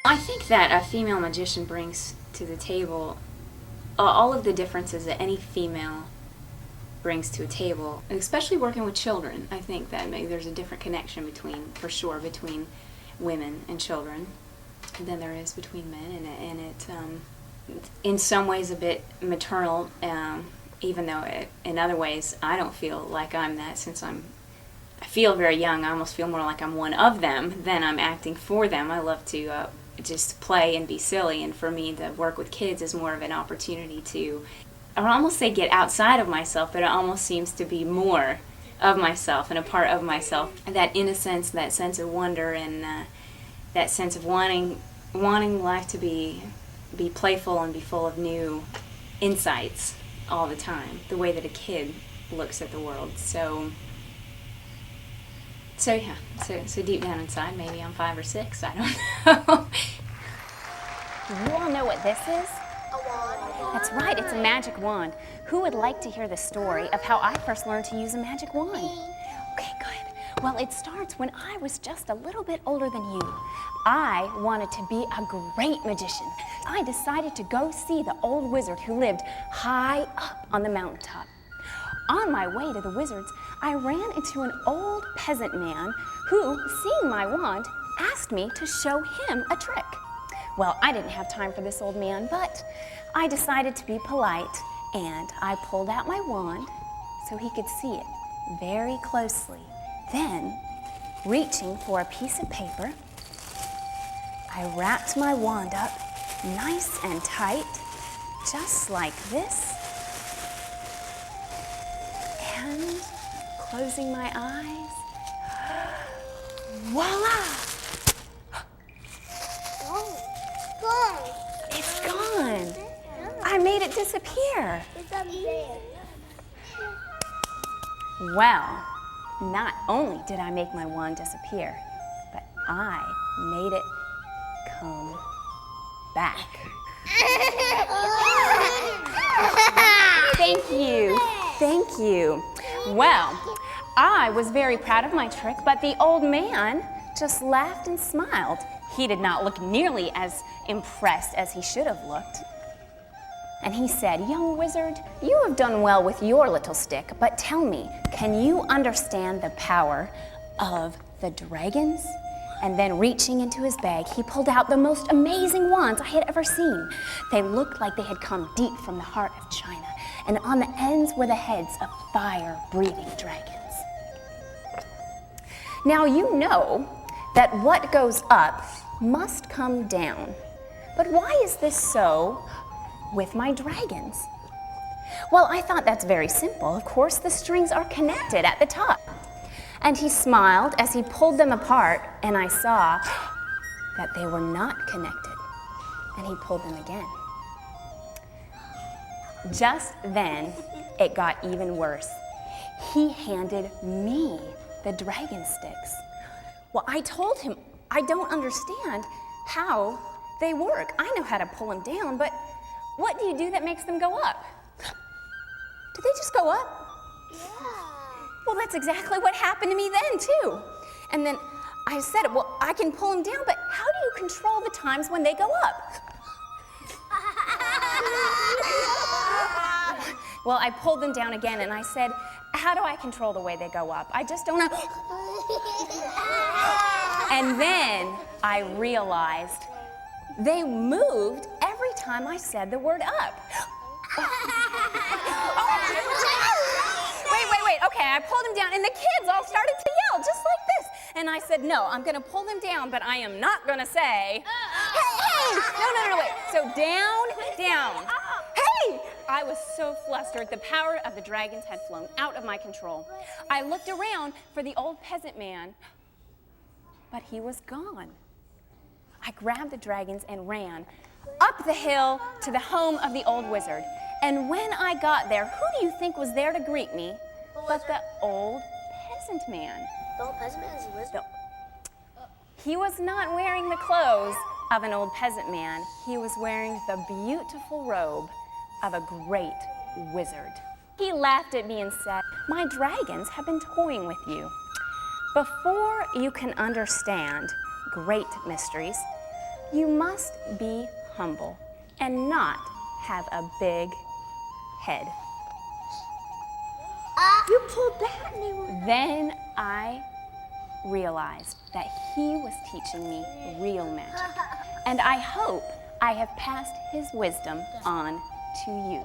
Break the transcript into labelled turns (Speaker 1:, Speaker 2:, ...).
Speaker 1: I think that a female magician brings to the table all of the differences that any female brings to a table, especially working with children. I think that maybe there's a different connection for sure, between women and children than there is between men, and it in some ways a bit maternal, even though in other ways I don't feel like I'm that, since I feel very young. I almost feel more like I'm one of them than I'm acting for them. I love to just play and be silly, and for me to work with kids is more of an opportunity to, I would almost say, get outside of myself, but it almost seems to be more of myself and a part of myself. That innocence, that sense of wonder, and that sense of wanting life to be playful and be full of new insights all the time, the way that a kid looks at the world. So yeah, so deep down inside, maybe I'm 5 or 6, I don't know.
Speaker 2: You all know what this is?
Speaker 3: A wand.
Speaker 2: That's right, it's a magic wand. Who would like to hear the story of how I first learned to use a magic wand? Okay, good. Well, it starts when I was just a little bit older than you. I wanted to be a great magician. I decided to go see the old wizard who lived high up on the mountaintop. On my way to the wizard's, I ran into an old peasant man who, seeing my wand, asked me to show him a trick. Well, I didn't have time for this old man, but I decided to be polite, and I pulled out my wand so he could see it very closely. Then, reaching for a piece of paper, I wrapped my wand up nice and tight, just like this, and closing my eyes, voila! It's gone. I made it disappear.
Speaker 3: It's up there.
Speaker 2: Well, not only did I make my wand disappear, but I made it come back. Thank you. Thank you. Well, I was very proud of my trick, but the old man just laughed and smiled. He did not look nearly as impressed as he should have looked. And he said, "Young wizard, you have done well with your little stick, but tell me, can you understand the power of the dragons?" And then reaching into his bag, he pulled out the most amazing wands I had ever seen. They looked like they had come deep from the heart of China, and on the ends were the heads of fire-breathing dragons. Now you know that what goes up must come down. But why is this so with my dragons? Well, I thought that's very simple. Of course, the strings are connected at the top. And he smiled as he pulled them apart, and I saw that they were not connected. And he pulled them again. Just then, it got even worse. He handed me the dragon sticks. Well, I told him I don't understand how they work. I know how to pull them down, but what do you do that makes them go up? Do they just go up?
Speaker 3: Yeah.
Speaker 2: Well, that's exactly what happened to me then, too. And then I said, well, I can pull them down, but how do you control the times when they go up? Well, I pulled them down again, and I said, how do I control the way they go up? I just don't know. And then I realized they moved every time I said the word up. Wait. Okay, I pulled them down, and the kids all started to yell, just like this. And I said, no, I'm going to pull them down, but I am not going to say, hey. No, wait. So down. Hey! I was so flustered. The power of the dragons had flown out of my control. I looked around for the old peasant man, but he was gone. I grabbed the dragons and ran up the hill to the home of the old wizard. And when I got there, who do you think was there to greet me but the old peasant man?
Speaker 3: The old peasant man is a wizard?
Speaker 2: He was not wearing the clothes of an old peasant man. He was wearing the beautiful robe of a great wizard. He laughed at me and said, "My dragons have been toying with you. Before you can understand great mysteries, you must be humble and not have a big head."
Speaker 3: You pulled that and they were...
Speaker 2: Then I realized that he was teaching me real magic. And I hope I have passed his wisdom on to you.